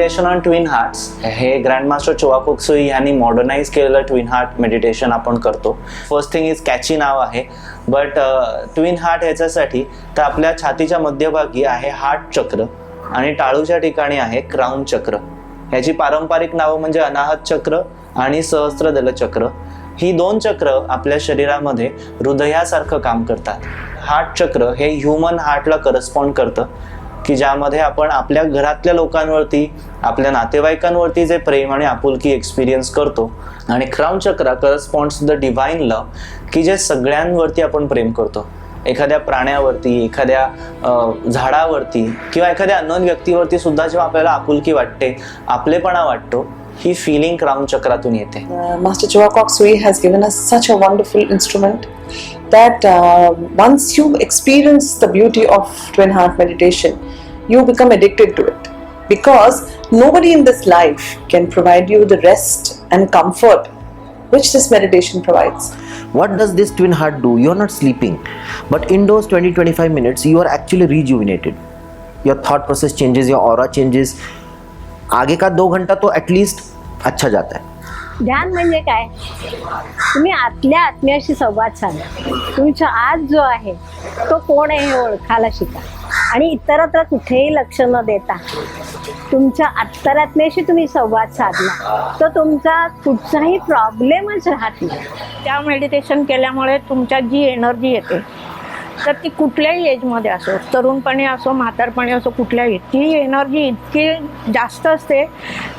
Meditation on twin hearts हे grandmaster चोआ कोक सुई यांनी मॉडर्नाइज केलेलं ट्विन हार्ट मेडिटेशन आपण करतो. फर्स्ट थिंग इज कॅची नाव आहे, बट ट्विन हार्ट ह्याच्यासाठी तर आपल्या छातीच्या मध्यभागी आहे हार्ट चक्र आणि टाळूच्या ठिकाणी आहे क्राउन चक्र. ह्याची पारंपरिक नावं म्हणजे अनाहत चक्र आणि सहस्त्रदल चक्र. ही दोन चक्र आपल्या शरीरामध्ये हृदयासारखं काम करतात. हार्ट चक्र हे ह्युमन हार्टला करस्पॉन्ड करतं, की ज्यामध्ये आपण आपल्या घरातल्या लोकांवरती, आपल्या नातेवाईकांवरती जे प्रेम आणि आपुलकी एक्सपिरियन्स करतो. आणि क्राउन चक्र करस्पॉन्ड्स द डिव्हाइन लव, की जे सगळ्यांवरती आपण प्रेम करतो. एखाद्या प्राण्यावरती, एखाद्या झाडावरती किंवा एखाद्या अननोन व्यक्तीवरती सुद्धा जेव्हा आपल्याला आपुलकी वाटते, आपलेपणा वाटतो, ही फिलिंग क्राउन चक्रातून येते. Master Choa Kok Sui has given us such a wonderful instrument that once you experience the beauty of twin heart meditation, you become addicted to it, because nobody in this life can provide you the rest and comfort which this meditation provides. What does this twin heart do? You are not sleeping, but in those 20-25 minutes you are actually rejuvenated. Your thought process changes, your aura changes. आगे का 2 घंटा तो at least अच्छा जाता है. ध्यान म्हणजे काय? तुम्ही आतल्या आत्म्याशी संवाद साधा. तुमचा आज जो आहे तो कोण आहे हे ओळखायला शिका आणि इतरत्र कुठेही लक्ष न देता तुमच्या अंतरात्म्याशी तुम्ही संवाद साधला तर तुमचा कुठचाही प्रॉब्लेमच राहत नाही. त्या मेडिटेशन केल्यामुळे तुमच्यात जी एनर्जी येते तर ती कुठल्याही एजमध्ये असो, तरुणपणी असो, म्हातारपणी असो, कुठल्याही, ती एनर्जी इतकी जास्त असते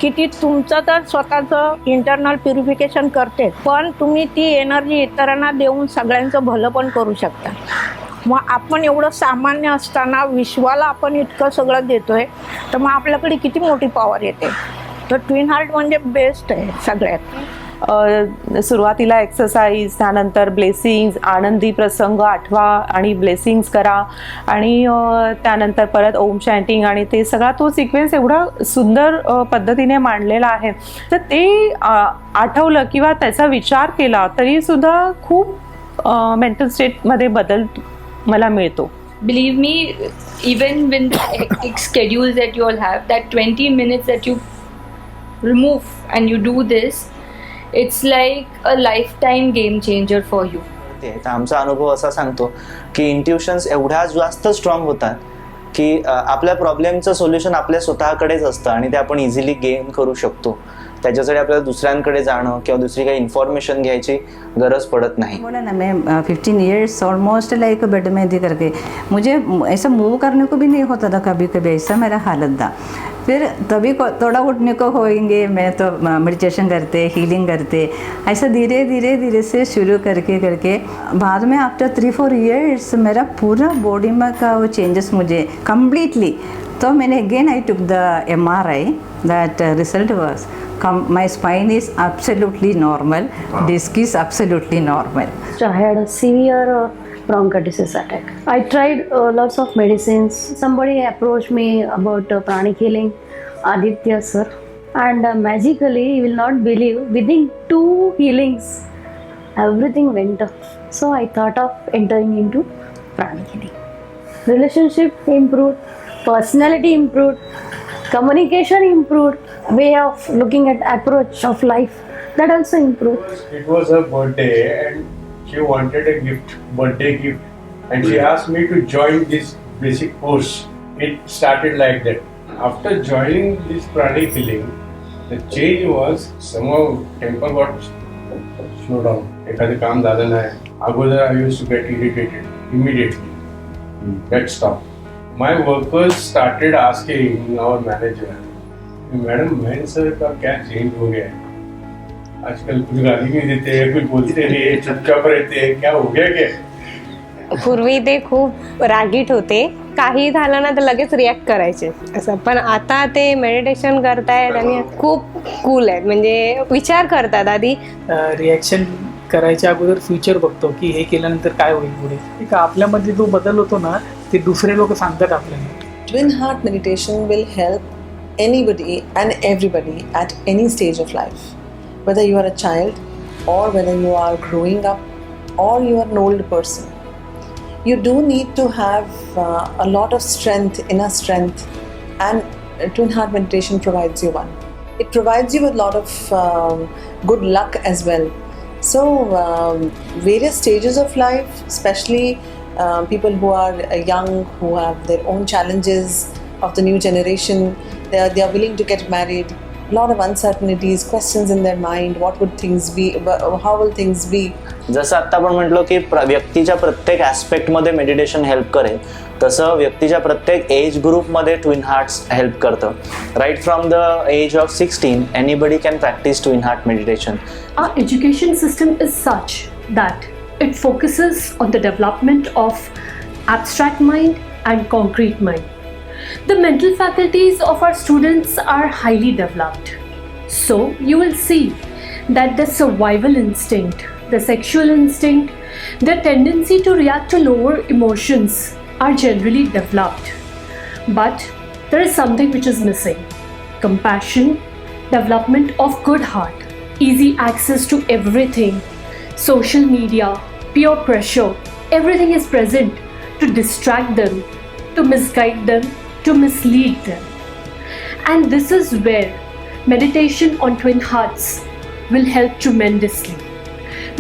की ती तुमचं तर स्वतःचं इंटरनल प्युरिफिकेशन करते, पण तुम्ही ती एनर्जी इतरांना देऊन सगळ्यांचं भलं पण करू शकता. मग आपण एवढं सामान्य असताना विश्वाला आपण इतकं सगळं देतोय, तर मग आपल्याकडे किती मोठी पॉवर येते. तर ट्विन हार्ट म्हणजे बेस्ट आहे सगळ्यात. सुरुवातीला एक्सरसाइज, त्यानंतर ब्लेसिंग्स, आनंदी प्रसंग आठवा आणि ब्लेसिंग्स करा आणि त्यानंतर परत ओम चॅन्टिंग आणि ते सगळा तो सिक्वेन्स एवढा सुंदर पद्धतीने मांडलेला आहे. तर ते आठवलं किंवा त्याचा विचार केला तरीसुद्धा खूप मेंटल स्टेटमध्ये बदल मला मिळतो. Believe me, even with the hectic schedules that you all have, that 20 minutes that you remove and you do this, it's like a lifetime game changer for you. तर आमचा अनुभव असा सांगतो की इंट्युशन्स एवढ्या जास्त स्ट्रॉंग होतात की आपल्या प्रॉब्लेमचं सोल्युशन आपल्या स्वतःकडेच असतं आणि ते आपण इझिली गेन करू शकतो. त्याच्यासाठी आपल्याला दुसऱ्यांकडे जाणं किंवा दुसरी काही इन्फॉर्मेशन घ्यायची गरज पड़त नहीं. बोला ना, मैं 15 ईयर्स ऑलमोस्ट लाइक बेड में थी करके, मुझे ऐसा मूव करने को भी नहीं होता था कभी कभी, ऐसा मेरा हालत था. फिर तभी थोड़ा उठने को होएंगे, मैं तो मेडिटेशन करते, हीलिंग करते, ऐसा धीरे धीरे धीरे से शुरू करके करके बाद में आफ्टर 3-4 ईयर्स मेरा पूरा बॉडी में का वो चेंजेस मुझे कम्प्लीटली. तो मैंने again I took the MRI, that result was my spine is absolutely normal, disc is absolutely normal. I had a severe bronchitis attack. I tried lots of medicines. Somebody approached me about pranic healing, Aditya sir, and magically, you will not believe, within 2 healings, everything went up. So I thought of entering into pranic healing. Relationship improved, personality improved, communication improved, way of looking at approach of life, that also improved. It was her birthday and she wanted a gift, birthday gift, and she asked me to join this basic course. It started like that. After joining this pranic healing, the change was somehow temper got slowed down. एखादे काम झालं नाही, अगोदर I used to get irritated immediately. That stopped. My workers started asking our manager, madam man sir का क्या change हो गया है, आजकल कुछ गाली नहीं देते हैं, कुछ बोलते नहीं है, चुपचाप रहते हैं, क्या हो गया क्या. पूर्वी ते खूप रागीट होते, काही झालं ना तर लगेच रिॲक्ट करायचे असं, पण आता ते मेडिटेशन करतायत आणि खूप कूल आहेत, म्हणजे विचार करतात. आधी रिॲक्शन करायच्या अगोदर फ्युचर बघतो की हे केल्यानंतर काय होईल पुढे. ठीक आहे, आपल्यामध्ये जो बदल होतो ना ते दुसरे लोक सांगतात आपल्याला. Twin heart meditation will help anybody and everybody at any stage of life, whether you are a child or whether you are growing up or you are an old person. You do need to have a lot of strength, inner strength, and Twin Heart meditation provides you one. It provides you with a lot of good luck as well. So various stages of life, especially people who are young, who have their own challenges of the new generation, they are willing to get married. A lot of uncertainties, questions in their mind. What would things be? How will things be? जसं आत्ता आपण म्हटलो की व्यक्तीच्या प्रत्येक ॲस्पेक्टमध्ये meditation help करेल, तसं व्यक्तीच्या प्रत्येक एज ग्रुपमध्ये ट्विन हार्ट्स हेल्प करतं. Right from the age of 16 anybody can practice twin heart meditation. Our education system is such that it focuses on the development of abstract mind and concrete mind. The mental faculties of our students are highly developed. So you will see that the survival instinct, the sexual instinct, the tendency to react to lower emotions are generally developed. But there is something which is missing: compassion, development of good heart, easy access to everything, social media, peer pressure, everything is present to distract them, to misguide them, to mislead them. And this is where meditation on Twin Hearts will help tremendously.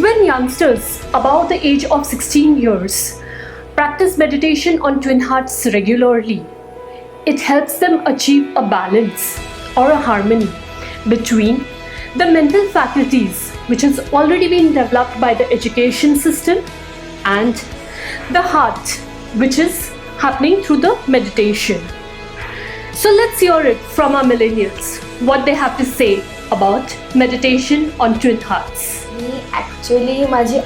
When youngsters above the age of 16 years practice meditation on Twin Hearts regularly, it helps them achieve a balance or a harmony between the mental faculties which has already been developed by the education system and the heart which is happening through the meditation. So let's hear it from our millennials, what they have to say about meditation on Twin Hearts. Me actually माझी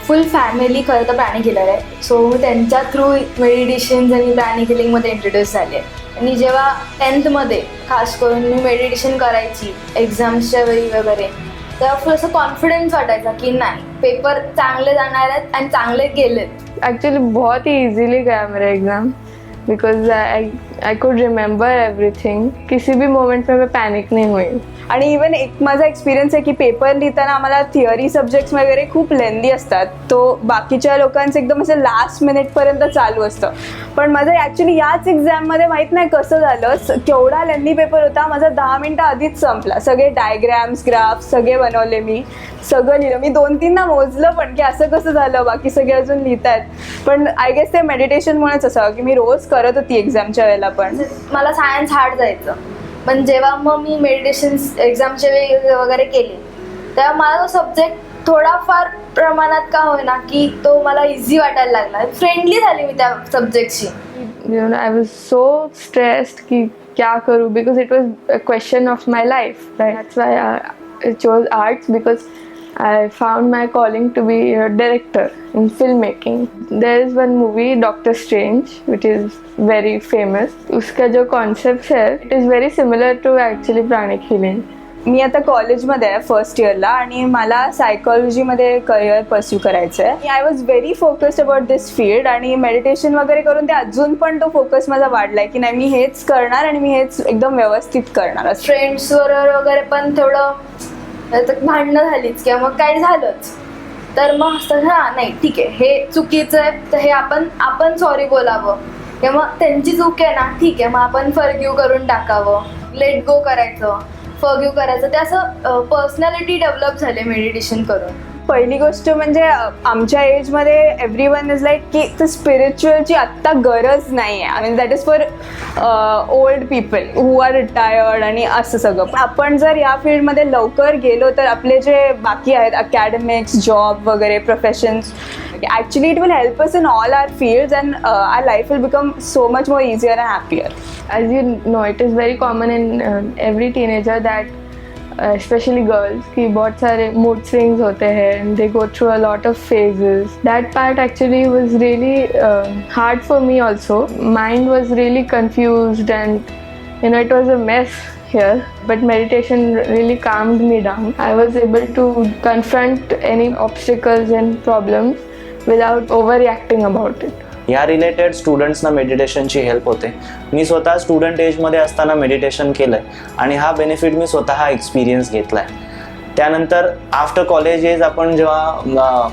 फुल family खरं तर प्राणी killer आहे. So त्यांच्या through meditation आणि प्राणी किलिंगमध्ये introduce झाले आहे. आणि जेव्हा 10th खास करून मी मेडिटेशन करायची एक्झाम्सच्या वेळी वगैरे, तेव्हा फुल असं कॉन्फिडन्स वाटायचा की नाही, पेपर चांगले जाणार आहेत आणि चांगले गेलेत. एक्चुअली बहुत ही इजीली गया मेरा exam, because I could remember everything. किसी भी मोमेंट में मैं पैनिक नहीं हुई. आणि इवन एक माझा एक्सपिरियन्स आहे की पेपर लिहिताना आम्हाला थिअरी सब्जेक्ट्स वगैरे खूप लेंदी असतात, तो बाकीच्या लोकांचं एकदम असं लास्ट मिनिटपर्यंत चालू असतं. पण माझं ॲक्च्युली याच एक्झाममध्ये माहीत नाही कसं झालं, केवढा लेंदी पेपर होता, माझा 10 मिनिटं आधीच संपला. सगळे डायग्रॅम्स, ग्राफ्स सगळे बनवले, मी सगळं लिहिलं. मी 2-3दा मोजलं पण की असं कसं झालं, बाकी सगळे अजून लिहित आहेत. पण आय गेस ते मेडिटेशनमुळेच असं की मी रोज करत होती एक्झामच्या वेळेला. पण मला सायन्स हार्ड जायचं, पण जेव्हा मग मी मेडिटेशन एक्झामचे वेळी वगैरे केले, तेव्हा मला तो सब्जेक्ट थोडाफार प्रमाणात का होईना की तो मला इझी वाटायला लागला. फ्रेंडली झाली मी त्या सब्जेक्टशी. आई वॉज सो स्ट्रेस्ड की क्या करूँ, because it was a question of my life. That's why I chose arts, because I found my calling to be a director in filmmaking. There is one movie, Doctor Strange, which is very famous. उसका जो concept है, it is very similar to actually pranic healing. मी आता कॉलेजमध्ये आहे first इयरला आणि मला सायकॉलॉजीमध्ये career pursue करायचं आहे. I was very focused about this field आणि मेडिटेशन वगैरे करून ते अजून पण तो फोकस माझा वाढलाय की नाही, मी हेच करणार आणि मी हेच एकदम व्यवस्थित करणार. फ्रेंड्सवर वगैरे पण थोडं भांडणं झालीच किंवा मग काय झालंच तर मग असं हां नाही ठीक आहे, हे चुकीचं आहे तर हे आपण सॉरी बोलावं, किंवा मग त्यांची चूक आहे ना, ठीक आहे मग आपण फॉरगिव्ह करून टाकावं, लेट गो करायचं, फॉरगिव्ह करायचं. ते असं पर्सनॅलिटी डेव्हलप झाले मेडिटेशन करून. पहिली गोष्ट म्हणजे आमच्या एजमध्ये एव्हरीवन इज लाईक की ते स्पिरिच्युअलची आत्ता गरज नाही आहे. I mean that is for old people who are retired आणि असं सगळं. पण आपण जर या फील्डमध्ये लवकर गेलो तर आपले जे बाकी आहेत अकॅडमिक्स, जॉब वगैरे, professions, actually it will help us in all our fields and our life will become so much more easier and happier. As you know, it is very common in every teenager that especially girls कि बहुत सारे mood swings होते हैं and they go through a lot of phases. That part actually was really hard for me also. Mind was really confused and it was a mess here, but meditation really calmed me down. I was able to confront any obstacles and problems without overreacting about it. ह्या related स्टुडंट्सना मेडिटेशनची help होते. मी स्वतः student एजमध्ये असताना meditation केलं आहे आणि हा benefit मी स्वतः एक्सपिरियन्स घेतला आहे. त्यानंतर आफ्टर कॉलेज एज आपण जेव्हा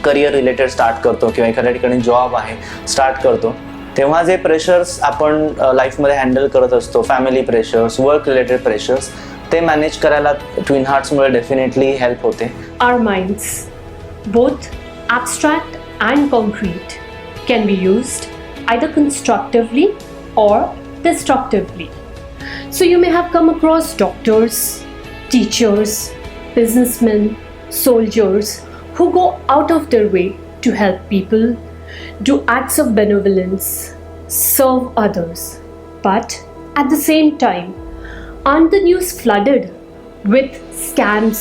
करिअर रिलेटेड स्टार्ट करतो किंवा एखाद्या ठिकाणी जॉब आहे स्टार्ट करतो, तेव्हा जे प्रेशर्स आपण लाईफमध्ये हँडल करत असतो, family pressures, work related pressures, ते मॅनेज करायला ट्विन हार्ट्समुळे डेफिनेटली हेल्प होते. Our minds, both abstract and concrete, can be used either constructively or destructively. So you may have come across doctors, teachers, businessmen, soldiers who go out of their way to help people, do acts of benevolence, serve others. But at the same time, aren't the news flooded with scams,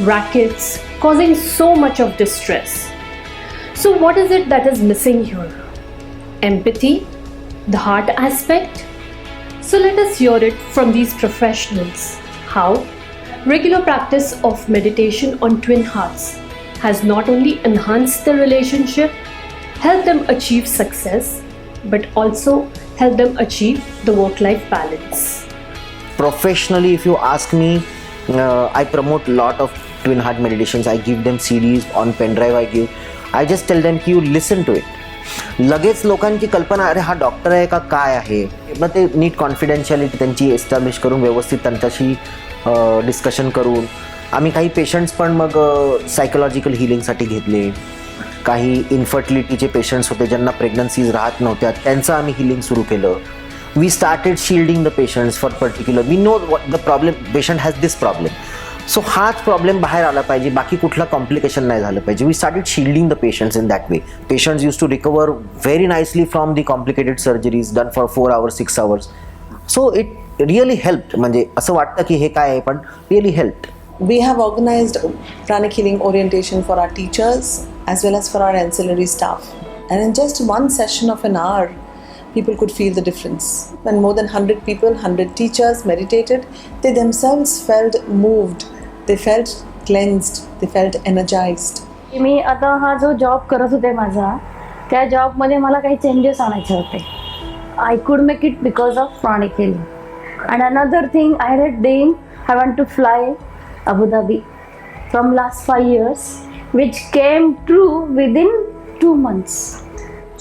rackets, causing so much of distress? So what is it that is missing here? Empathy, the heart aspect? So let us hear it from these professionals. How regular practice of meditation on twin hearts has not only enhanced the relationship, helped them achieve success, but also helped them achieve the work-life balance. Professionally, if you ask me, I promote a lot of twin heart meditations. I give them CDs on pen drive. I just tell them you listen to it. लगेच लोकांची कल्पना, अरे हा doctor आहे का काय आहे, मग ते नीट कॉन्फिडेन्शियलिटी त्यांची एस्टॅब्लिश करून व्यवस्थित त्यांच्याशी डिस्कशन करून आम्ही काही पेशंट्स पण मग सायकोलॉजिकल हिलिंगसाठी घेतले. काही इन्फर्टिलिटीचे पेशंट्स होते ज्यांना प्रेग्नन्सीज राहत नव्हत्या, त्यांचं आम्ही हिलिंग सुरू केलं. We started shielding the patients for particular, we know the problem, patient has this problem, so हाच प्रॉब्लेम बाहेर आला पाहिजे, बाकी कुठला कॉम्प्लिकेशन नाही झालं पाहिजे. We started shielding the patients in that way. Patients use to recover very nicely from the complicated surgeries done for 4 hours 6 hours. So it really helped. म्हणजे असं वाटतं की हे काय आहे, पण really helped. We have organized pranic healing orientation for our teachers as well as for our ancillary staff. And in just one session of an hour, people could feel the difference. When more than 100 people, 100 teachers meditated, they themselves felt moved, they felt cleansed, they felt energized. मी आता हा जो job करत होते माझा, त्या जॉबमध्ये मला काही चेंजेस आणायचे होते. I could make it because of pranic healing. And another thing, I had a dream, I want to fly Abu Dhabi from last 5 years, which came true within 2 months.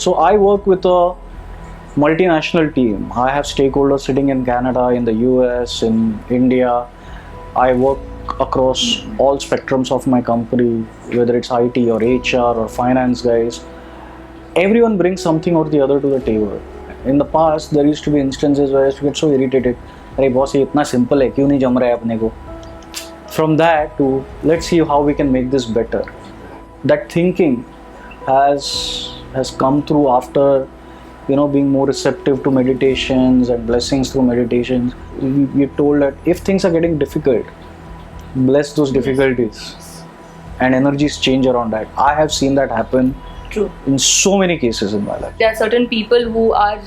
So I work with a multinational team. I have stakeholders sitting in Canada, in the US, in India. I work across all spectrums of my company, whether it's IT or HR or finance guys. Everyone brings something or the other to the table. In the past, there used to be instances where I used to get so irritated. अरे boss, ये इतना simple है, क्यों नहीं जम रहा है अपने को? From that to let's see how we can make this better. That thinking has come through after, you know, being more receptive to meditations and blessings through meditations. We're told that if things are getting difficult, bless those difficulties, and energies change around that. I have seen that happen. True. In so many cases in my life. There are certain people who are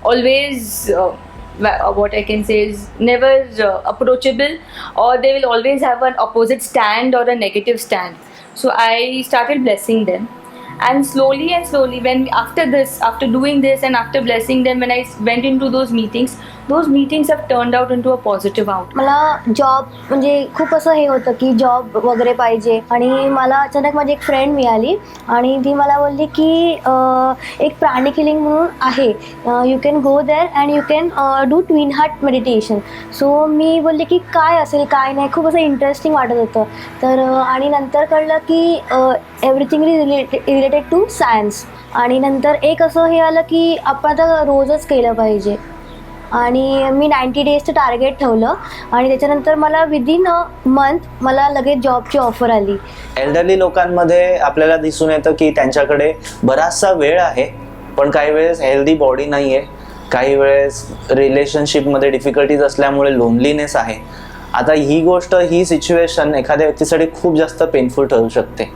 always what I can say is never approachable, or they will always have an opposite stand or a negative stand. So I started blessing them, and slowly when after doing this and after blessing them, when I went into those meetings have turned out into a positive outcome. मला job म्हणजे खूप असं हे होतं की job वगैरे पाहिजे, आणि मला अचानक माझी एक फ्रेंड मिळाली आणि ती मला बोलली की एक प्राणिक हिलिंग म्हणून आहे, you can go there and you can do twin heart meditation. So मी बोलले की काय असेल काय नाही, खूप असं इंटरेस्टिंग वाटत होतं. तर आणि नंतर कळलं की एव्हरीथिंग रिलेटेड टू सायन्स. आणि नंतर एक असं हे आलं की आपण आता रोजच केलं पाहिजे, आणि मी 90 डेजचं टार्गेट ठेवलं, आणि त्याच्यानंतर मला विदिन अ मंथ मला लगेच जॉबची ऑफर आली. एल्डरली लोकांमध्ये आपल्याला दिसून येतं की त्यांच्याकडे बराचसा वेळ आहे, पण काही वेळेस हेल्दी बॉडी नाही आहे, काही वेळेस रिलेशनशिपमध्ये डिफिकल्टीज असल्यामुळे लोनलीनेस आहे. आता ही गोष्ट, ही सिच्युएशन एखाद्या व्यक्तीसाठी खूप जास्त पेनफुल ठरू शकते,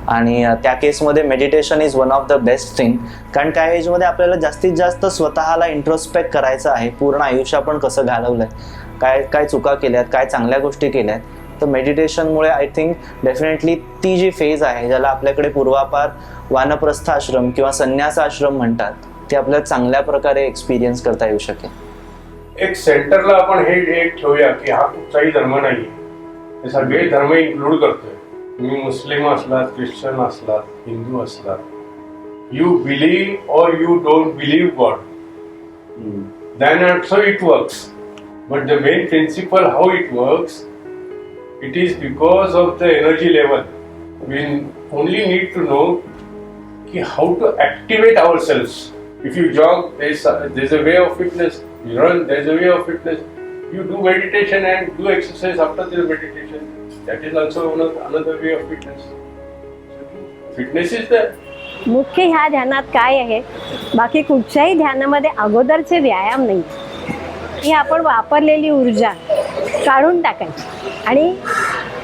आणि त्या केसमध्ये meditation is one of the best thing. कारण त्या एजमध्ये आपल्याला जास्तीत जास्त स्वतःला इंट्रोस्पेक्ट करायचं आहे. पूर्ण आयुष्य आपण कसं घालवलं आहे, काय काय चुका केल्यात, काय चांगल्या गोष्टी केल्यात. तर मेडिटेशनमुळे आय थिंक डेफिनेटली ती जी फेज आहे, ज्याला आपल्याकडे पूर्वापार वानप्रस्थ आश्रम किंवा संन्यास आश्रम म्हणतात, ते आपल्याला चांगल्या प्रकारे एक्सपिरियन्स करता येऊ शकेल. एक सेंटरला आपण हे एक ठेवूया की हा कुठचाही धर्म नाही, हे सगळे धर्म इन्क्लूड करतोय. तुम्ही मुस्लिम असलात, ख्रिश्चन असलात, हिंदू असलात, you believe or you don't believe God, then also it works. But the main principle how it works, it is because of the energy level. We only need to know how to activate ourselves. If you jog, there's a way of fitness. You run, there's a way of fitness. You do meditation and do exercise after the meditation. That is also another way of fitness. Fitness is there. मुख्य ह्या ध्यानात काय आहे, बाकी कुठच्याही ध्यानामध्ये अगोदरचे व्यायाम नाही. ही आपण वापरलेली ऊर्जा काढून टाकायची आणि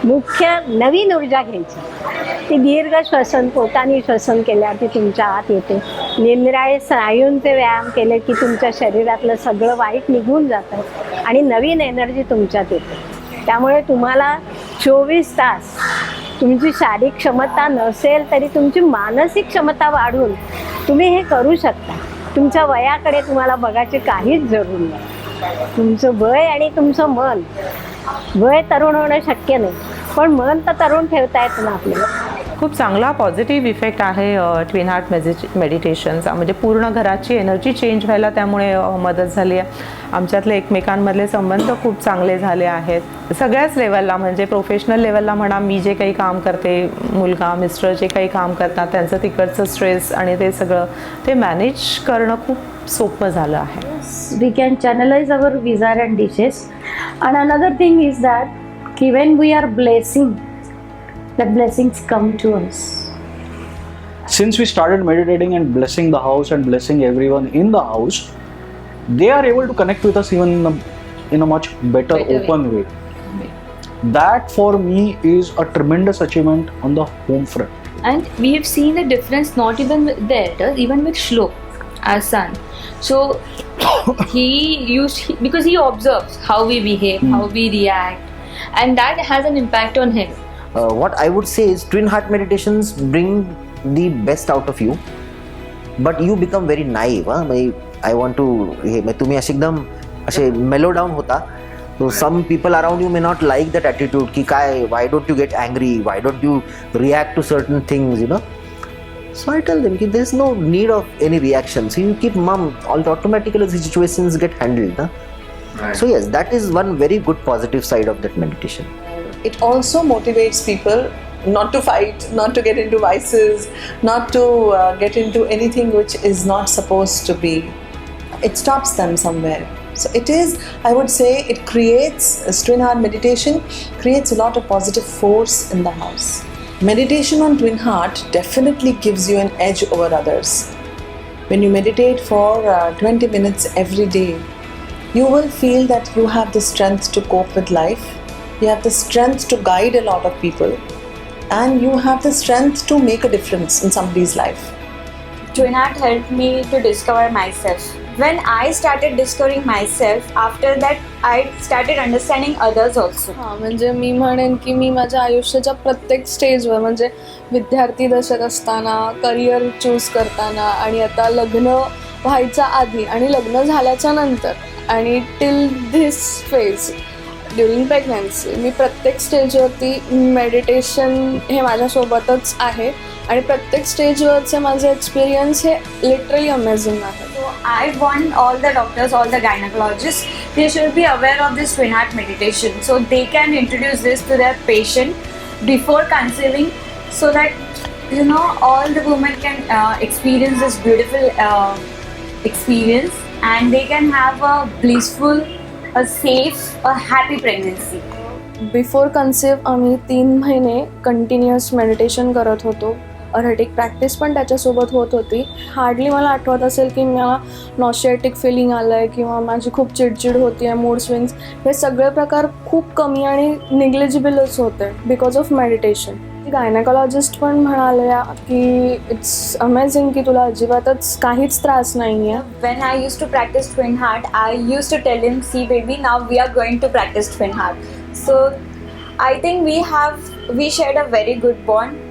मुख्य नवीन ऊर्जा घ्यायची. ती दीर्घ श्वसन, पोटाने श्वसन केल्यावर ती तुमच्या आत येते. निरनिराळे स्नायूंचे व्यायाम केले की तुमच्या शरीरातलं सगळं वाईट निघून जातं आणि नवीन एनर्जी तुमच्यात येते. त्यामुळे तुम्हाला 24 तास तुमची शारीरिक क्षमता नसेल तरी तुमची मानसिक क्षमता वाढवून तुम्ही हे करू शकता. तुमच्या वयाकडे तुम्हाला बघायची काहीच जरूर नाही. तुमचं वय आणि तुमचं मन, वय तरुण होणं शक्य नाही पण मन तर तरुण ठेवता येतं ना आपल्याला. खूप चांगला पॉझिटिव्ह इफेक्ट आहे ट्विन हार्ट मेडिटेशनचा. म्हणजे पूर्ण घराची एनर्जी चेंज व्हायला त्यामुळे मदत झाली आहे. आमच्यातले एकमेकांमधले संबंध खूप चांगले झाले आहेत सगळ्याच लेवलला. म्हणजे प्रोफेशनल लेवलला म्हणा, मी जे काही काम करते, मुलगा मिस्टर जे काही काम करतात त्यांचं तिकडचं स्ट्रेस आणि ते सगळं ते मॅनेज करणं खूप सोपं झालं आहे. We can channelize our desire and dishes. And another thing is that when we are blessing, that blessings come to us. Since we started meditating and blessing the house and blessing everyone in the house, they are able to connect with us even in a much better open way. That for me is a tremendous achievement on the home front. And we have seen the difference not even with the elders, even with Shlok, our son. So because he observes how we behave, how we react, and that has an impact on him. What I would say is twin heart meditations bring the best out of you, but you become very naive. I want to तुम्ही असे एकदम असे mellow down होता. So some people around you may not like that attitude की काय, why don't you get angry, why don't you react to certain things, you know. So I tell them that there is no need of any reaction. So you keep mum, automatically the situations get handled. Right. So yes, that is one very good positive side of that meditation. It also motivates people not to fight, not to get into vices, not to get into anything which is not supposed to be. It stops them somewhere. So it is, I would say, it creates, twin heart meditation creates a lot of positive force in the house. Meditation on twin heart definitely gives you an edge over others. When you meditate for 20 minutes every day, you will feel that you have the strength to cope with life, you have the strength to guide a lot of people, and you have the strength to make a difference in somebody's life. Twin heart helped me to discover myself. When I started discovering myself, after that I started understanding others also. म्हणजे मी म्हणेन की मी माझ्या आयुष्याच्या प्रत्येक स्टेजवर, म्हणजे विद्यार्थी दशेत असताना, करिअर चूज करताना आणि आता लग्न व्हायच्या आधी आणि लग्न झाल्याच्या नंतर आणि till this phase during pregnancy, मी प्रत्येक स्टेजवरती मेडिटेशन हे माझ्यासोबतच आहे आणि प्रत्येक स्टेजवरचे माझे एक्सपिरियन्स हे लिटरली अमेझिंग आहे. So I want all the doctors, all the gynecologists, they should be aware of this twin heart meditation, so they can introduce this to their patient before conceiving, so that all the women can experience this beautiful experience and they can have a blissful, a safe, a happy pregnancy. Before concept आम्ही 3 महिने continuous meditation करत होतो. अरेटिक practice पण त्याच्यासोबत होत होती. Hardly मला आठवत असेल की मला नॉशिएटिक फिलिंग आलं आहे किंवा माझी खूप चिडचिड होती आहे, मूड स्विंग्स, हे सगळे प्रकार खूप कमी आणि निग्लिजिबलच होते बिकॉज ऑफ मेडिटेशन. गायनेकॉलॉजिस्ट पण म्हणाले की इट्स अमेझिंग की तुला अजिबातच काहीच त्रास नाही आहे. When I used to practice twin heart, I used to tell him, see baby, now we are going to practice twin heart. So I think we shared a very good bond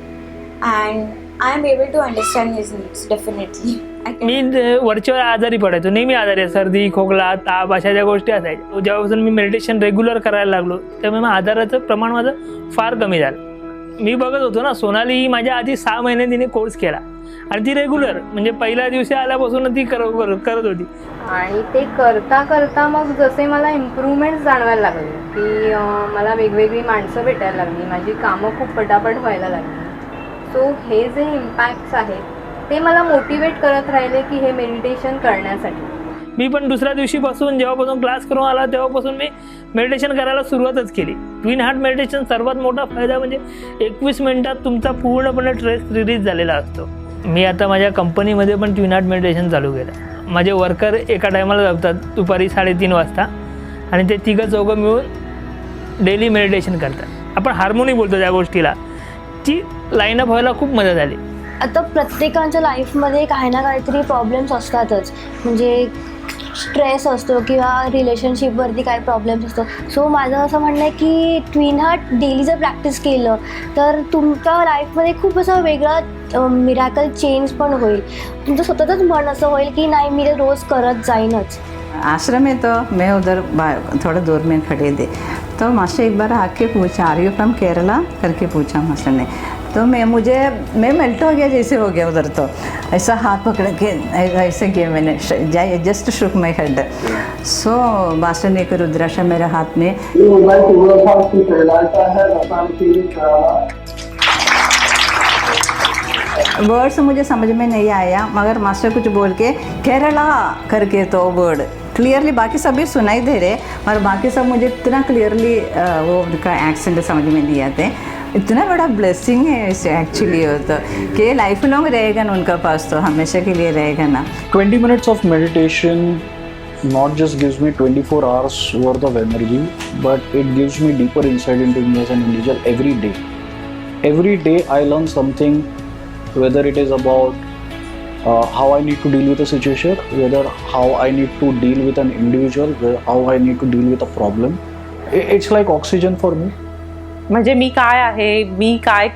and I am able to understand his needs definitely. मी वरच्यावर आजारी पडायचो, नेहमी आजारी आहे, सर्दी, खोकला, ताप अशा ज्या गोष्टी असायच्या. जेव्हापासून मी मेडिटेशन रेग्युलर करायला लागलो त्यामुळे मग आजाराचं प्रमाण माझं फार कमी झालं. मी बघत होतो ना, सोनाली माझ्या आधी 6 महिने तिने कोर्स केला आणि ती रेग्युलर, म्हणजे पहिल्या दिवशी आल्यापासून ती करत होती. आणि ते करता करता मग जसे मला इम्प्रूव्हमेंट्स जाणवायला लागले की मला वेगवेगळी माणसं भेटायला लागली, माझी कामं खूप पटापट व्हायला लागली. सो हे जे इम्पॅक्ट्स आहेत ते मला मोटिवेट करत राहिले की हे मेडिटेशन करण्यासाठी. मी पण दुसऱ्या दिवशीपासून जेव्हापासून क्लास करून आला तेव्हापासून मी मेडिटेशन करायला सुरुवातच केली. ट्विन हार्ट मेडिटेशन सर्वात मोठा फायदा म्हणजे 21 मिनिटात तुमचा पूर्णपणे स्ट्रेस रिलीज झालेला असतो. मी आता माझ्या कंपनीमध्ये पण ट्विन हार्ट मेडिटेशन चालू केलं. माझे वर्कर एका टायमाला जातात दुपारी 3:30 वाजता आणि ते तिघं चौघं मिळून डेली मेडिटेशन करतात. आपण हार्मोनी बोलतो त्या गोष्टीला, ती लाईनअप व्हायला खूप मदत झाली. आता प्रत्येकाच्या लाईफमध्ये काही ना काहीतरी प्रॉब्लेम्स असतातच, म्हणजे स्ट्रेस असतो किंवा रिलेशनशिपवरती काही प्रॉब्लेम्स असतो. सो माझं असं म्हणणं आहे की ट्विन हार्ट डेली जर प्रॅक्टिस केलं तर तुमच्या लाईफमध्ये खूप असं वेगळं मिरॅकल चेंज पण होईल. तुमचं स्वतःच मन असं होईल की नाही मी ते रोज करत जाईनच. आश्रम में तो मैं उधर थोड़ा दूर में खड़े थे, तो मास्टर एक बार आके पूछा आर यू फ्रॉम केरला करके पूछा मास्टर ने. तो मैं मेल्ट हो गया, जैसे हो गया उधर. तो ऐसा हाथ पकड़ के ऐसे किया मैंने, जस्ट शुक माई हेड. सो मास्टर ने एक रुद्राक्ष मेरे हाथ में. वर्ड्स मुझे समझ में नहीं आया, मगर मास्टर कुछ बोल के केरला करके तो वर्ड क्लियरली, बाकी सभी सुनाई दे रहे, मगर बाकी सब मुझे इतना क्लियरली वो उनका एक्सेंट समझ में नहीं आते. इतना बड़ा ब्लेसिंग है इसे एक्चुअली होता कि लाइफ लॉन्ग रहेगा ना उनका पास, तो हमेशा के लिए रहेगा ना. 20 minutes of meditation not just gives me 24 hours worth of energy, but it gives me deeper insight into me as an individual every day. Every day I learn something, whether it is about how I need to deal with a situation, whether how I need to deal with an individual, how I need to deal with a problem. It's like oxygen for me. म्हणजे मी काय आहे, मी काय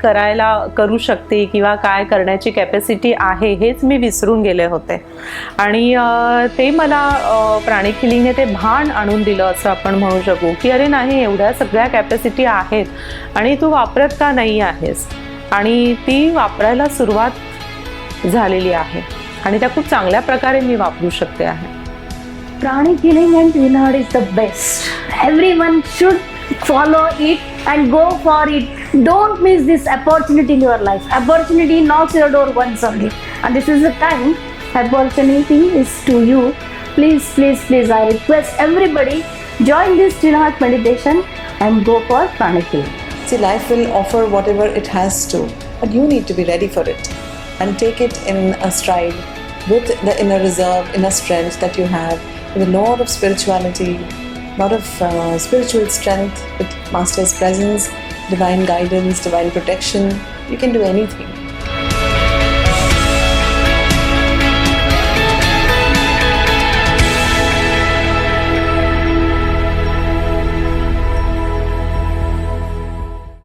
करू शकते किंवा काय करण्याची capacity आहे हेच मी विसरून गेले होते. आणि ते मला प्राणिक हिलिंगने ते भान आणून दिलं असं आपण म्हणू शकू की अरे नाही, एवढ्या सगळ्या कॅपॅसिटी आहेत आणि तू वापरत का नाही आहेस. आणि ती वापरायला सुरुवात झालेली आहे आणि त्या खूप चांगल्या प्रकारे मी वापरू शकते आहे. Pranic healing and Twin Heart is the best. Everyone should follow it and go for it. Don't miss this opportunity in your life. Opportunity knocks your door once only, and this is the time. Opportunity is to you. Please, please, please, I request everybody join this Twin Heart meditation and go for pranic healing. See, life will offer whatever it has to, but you need to be ready for it and take it in a stride with the inner reserve, inner strength that you have, with a lot of spirituality, lot of spiritual strength, with Master's presence, divine guidance, divine protection. You can do anything.